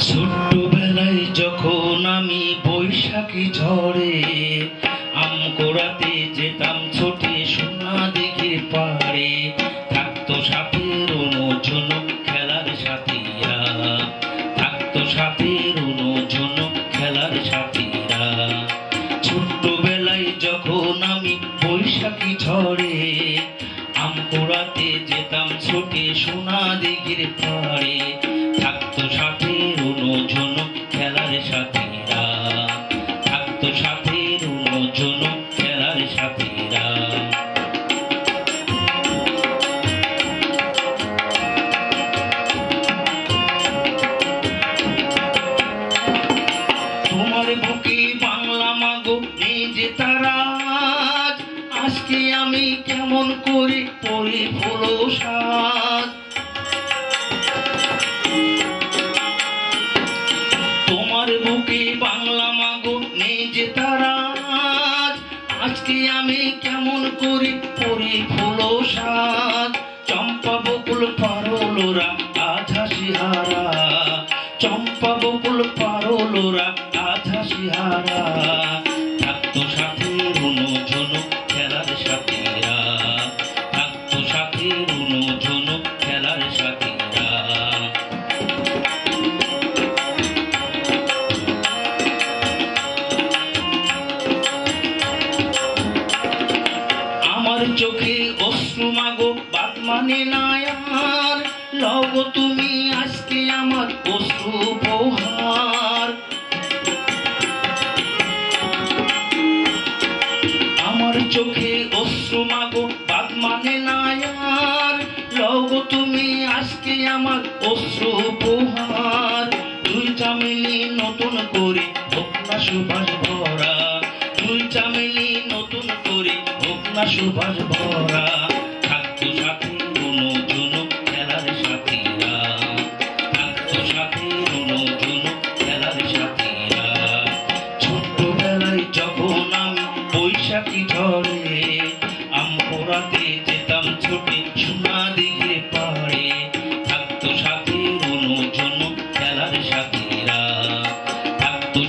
ছোট্টবেলায় যখন আমি বৈশাখী ঝড়ে আম কুড়াতে যেতাম ছোটে সোনা দিঘির পাড়ে, থাকতো সাথের অনুঝুনুক খেলার সাথীরা, থাকতো সাথের অনুঝুনুক খেলার সাথীরা। ছোট্টবেলায় যখন আমি বৈশাখী ঝড়ে আম কুড়াতে যেতাম ছোটে সোনা দিঘির পাড়ে, থাকতো সাথের অনুঝুনুক খেলার সাথীরা, থাকতো সাথের অনুঝুনুক খেলার সাথীরা। তোমার বুকে বাংলা মাগো নেই যে তারা, আজকে আমি কেমন করে পড়ি ফুলো সাজ। তোমার বুকে বাংলা মাগো নেই যে তারা, আজকে আমি কেমন করে পড়ি ফুলো সাজ। চম্পা বকুল পারলোরা আজ হাসিহারা, চম্পা বকুল পারলোরা আজ হাসিহারা, থাকতো সাথের অনুঝুনুক খেলার সাথীরা, থাকতো সাথের অনুঝুনুক খেলার সাথীরা। আমার চোখে অশ্রু মাগো বাত মানে না আর, লগো তুমি আজকে আমার অশ্রু উপহার। আমার চোখে অশ্রু মাগো বাত মানে না আর, লগো তুমি আজকে আমার অশ্রু উপহার। দুই চামেলি নতুন করে হোক না সুবাস ভরা, দুই চামেলি নতুন করে হোক না সুবাস ভরা, থাকতো সাথের অনুঝুনুক খেলার সাথীরা, থাকতো সাথের অনুঝুনুক খেলার সাথীরা। ছোট্টবেলায় যখন আমি বৈশাখী ঝড়ে আম কুড়াতে যেতাম ছুটে সোনা দিঘির পাড়ে, থাকতো সাথের অনুঝুনুক খেলার সাথীরা, থাকতো